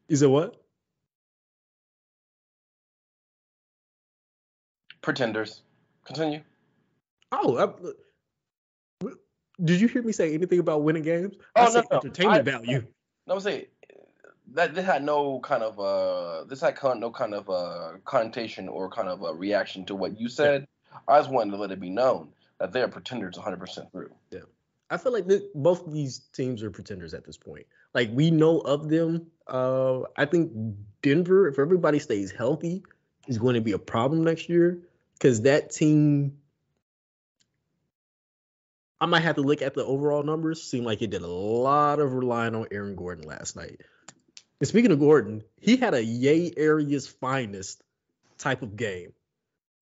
You said what? Pretenders. Continue. Oh, did you hear me say anything about winning games? Oh, I said no. entertainment value. No, I'm saying that this had no kind of connotation or kind of a reaction to what you said. Yeah. I just wanted to let it be known that they are pretenders 100% through. Yeah, I feel like both of these teams are pretenders at this point. Like we know of them. I think Denver, if everybody stays healthy, is going to be a problem next year because that team. I might have to look at the overall numbers. Seemed like it did a lot of relying on Aaron Gordon last night. And speaking of Gordon, he had a Yay area's finest type of game.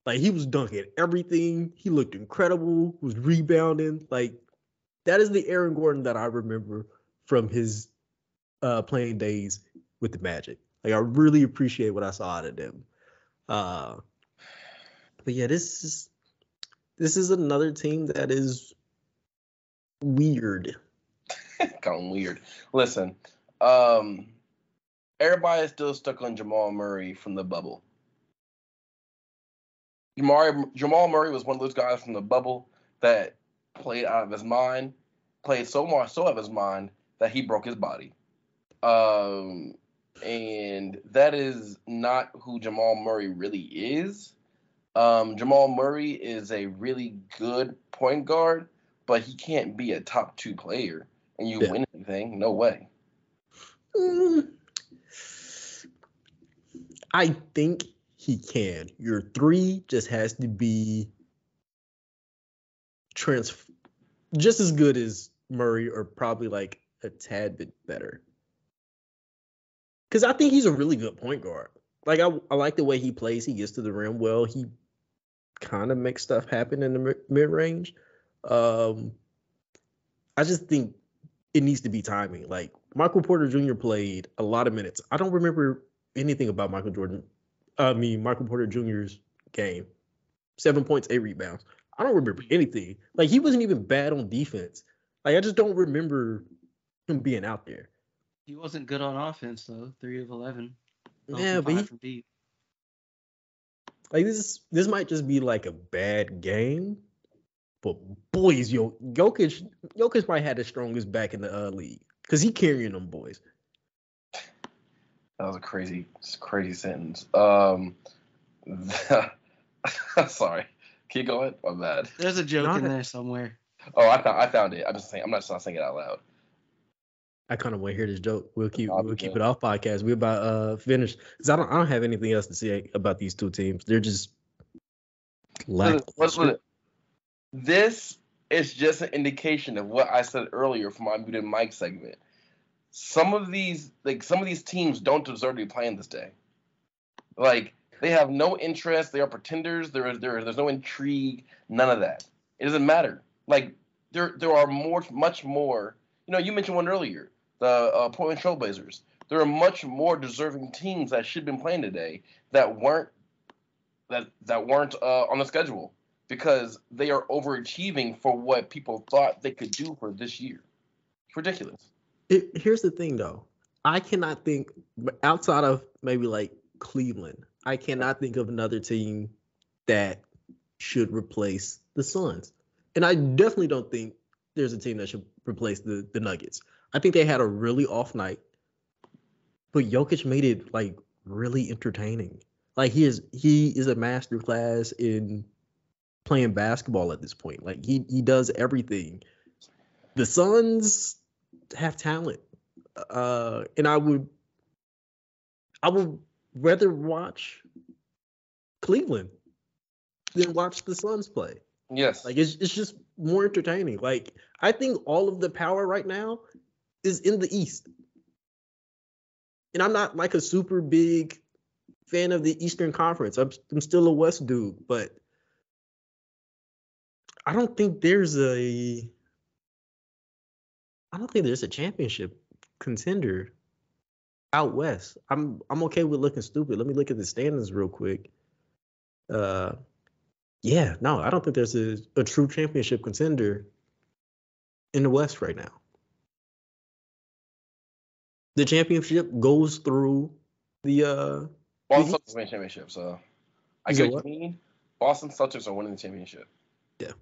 Like he was dunking everything. He looked incredible. Was rebounding. Like that is the Aaron Gordon that I remember from his playing days with the Magic. Like I really appreciate what I saw out of them. But yeah, this is another team that is weird. Kind of weird. Listen, everybody is still stuck on Jamal Murray from the bubble. Jamal Murray was one of those guys from the bubble that played out of his mind, played so out of his mind that he broke his body. And that is not who Jamal Murray really is. Jamal Murray is a really good point guard, but he can't be a top 2 player and win anything. No way. I think he can. Your 3 just has to be just as good as Murray or probably like a tad bit better. Because I think he's a really good point guard. Like I like the way he plays. He gets to the rim well. He kind of makes stuff happen in the mid range. I just think it needs to be timing. Like Michael Porter Jr. played a lot of minutes. I don't remember anything about Michael Porter Jr.'s game. 7 points, 8 rebounds. I don't remember anything. Like he wasn't even bad on defense. Like I just don't remember him being out there. He wasn't good on offense though. 3 of 11. Yeah, but from deep. Like this might just be like a bad game. But boys, Jokic might have the strongest back in the league because he carrying them boys. That was a crazy sentence. Sorry. Keep going. I'm bad. There's a joke in there somewhere. Oh, I found it. I'm just saying. I'm not saying it out loud. I kind of want to hear this joke. We'll keep it off podcast. We're about finished because I don't have anything else to say about these two teams. They're just lackluster. This is just an indication of what I said earlier from my muted mic segment. Some of these teams don't deserve to be playing this day. Like they have no interest. They are pretenders. There's no intrigue. None of that. It doesn't matter. Like there are much more. You know, you mentioned one earlier, the Portland Trailblazers. There are much more deserving teams that should have been playing today that weren't on the schedule because they are overachieving for what people thought they could do for this year. It's ridiculous. Here's the thing, though. I cannot think outside of maybe like Cleveland. I cannot think of another team that should replace the Suns, and I definitely don't think there's a team that should replace the Nuggets. I think they had a really off night, but Jokic made it like really entertaining. Like he is a masterclass in playing basketball at this point. Like he does everything. The Suns have talent, and I would rather watch Cleveland than watch the Suns play. Yes. Like it's just more entertaining. Like I think all of the power right now is in the East. And I'm not like a super big fan of the Eastern Conference. I'm still a West dude, but I don't think there's a championship contender out West. I'm okay with looking stupid. Let me look at the standings real quick. Yeah, no, I don't think there's a true championship contender in the West right now. The championship goes through the Boston Celtics win the championship, so I You get said what you mean. Boston Celtics are winning the championship. Yeah.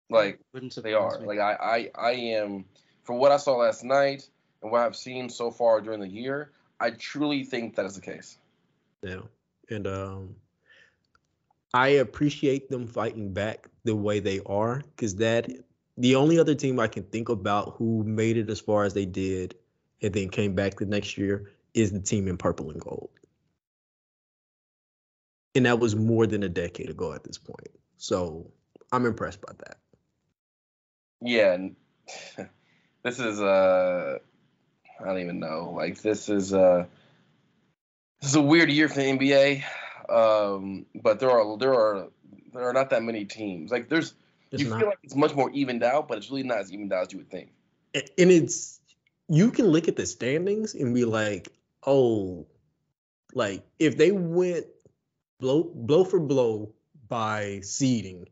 Like Wouldn't they surprise are. me. Like I am, from what I saw last night and what I've seen so far during the year, I truly think that is the case. Yeah. And I appreciate them fighting back the way they are, because the only other team I can think about who made it as far as they did and then came back the next year is the team in purple and gold. And that was more than a decade ago at this point. So I'm impressed by that. Yeah, and this is I don't even know. Like this is a weird year for the NBA. But there are not that many teams. Like It's you not. feel like it's much more evened out, but it's really not as evened out as you would think. And it's, you can look at the standings and be like, oh, like if they went blow for blow by seeding,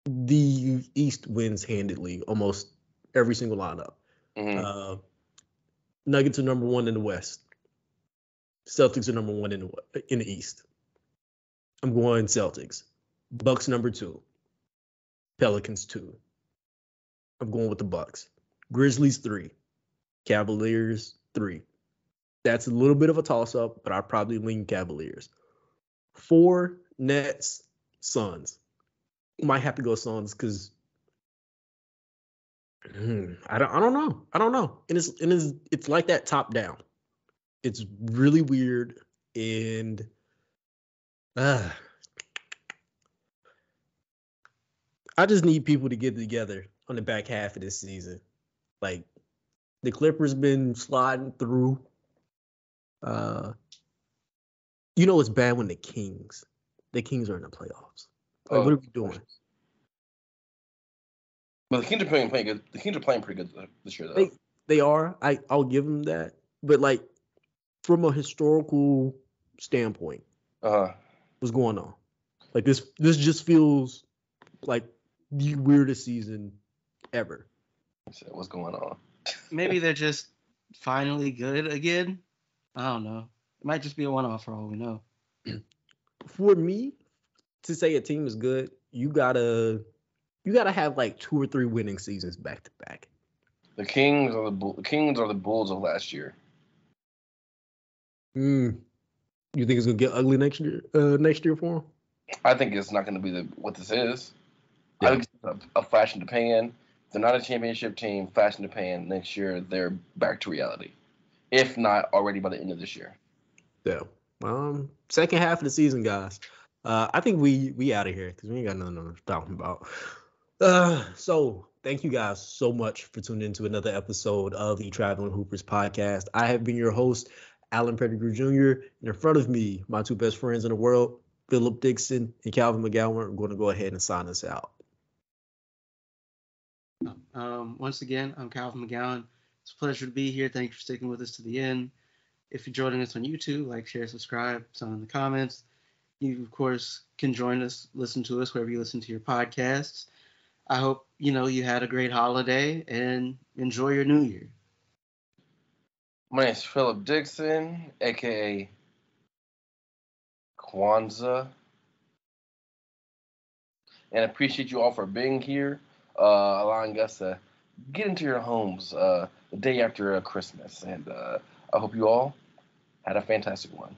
the East wins handedly almost every single lineup. Mm-hmm. Nuggets are number one in the West. Celtics are number one in the East. I'm going Celtics. Bucks number two. Pelicans two. I'm going with the Bucks. Grizzlies three. Cavaliers three. That's a little bit of a toss up, but I probably lean Cavaliers. 4 Nets, Suns. Might have to go Suns because I don't know. I don't know. And it's like that top down. It's really weird, and I just need people to get together on the back half of this season. Like the Clippers been sliding through. It's bad when the Kings are in the playoffs. Like, what are we doing? But the Kings are playing good. The Kings are playing pretty good this year, though. They are. I'll give them that. But like from a historical standpoint, what's going on? Like this just feels like the weirdest season ever. What's going on? Maybe they're just finally good again. I don't know. It might just be a one-off for all we know. For me to say a team is good, you gotta have like 2 or 3 winning seasons back to back. The Kings are the Bulls of last year. You think it's gonna get ugly next year? Next year for them? I think it's not going to be what this is. Yeah. I think it's a flash in the pan. They're not a championship team. Flash in the pan. Next year, they're back to reality, if not already by the end of this year. Yeah. Second half of the season, guys. I think we out of here because we ain't got nothing to talk about. So thank you guys so much for tuning into another episode of the Traveling Hoopers podcast. I have been your host, Alan Pettigrew Jr. And in front of me, my 2 best friends in the world, Philip Dixon and Calvin McGowan, are going to go ahead and sign us out. Once again, I'm Calvin McGowan. It's a pleasure to be here. Thank you for sticking with us to the end. If you're joining us on YouTube, like, share, subscribe, some in the comments. You, of course, can join us, listen to us wherever you listen to your podcasts. I hope, you had a great holiday and enjoy your new year. My name is Philip Dixon, a.k.a. Kwanzaa. And I appreciate you all for being here, allowing us to get into your homes the day after Christmas. And I hope you all had a fantastic one.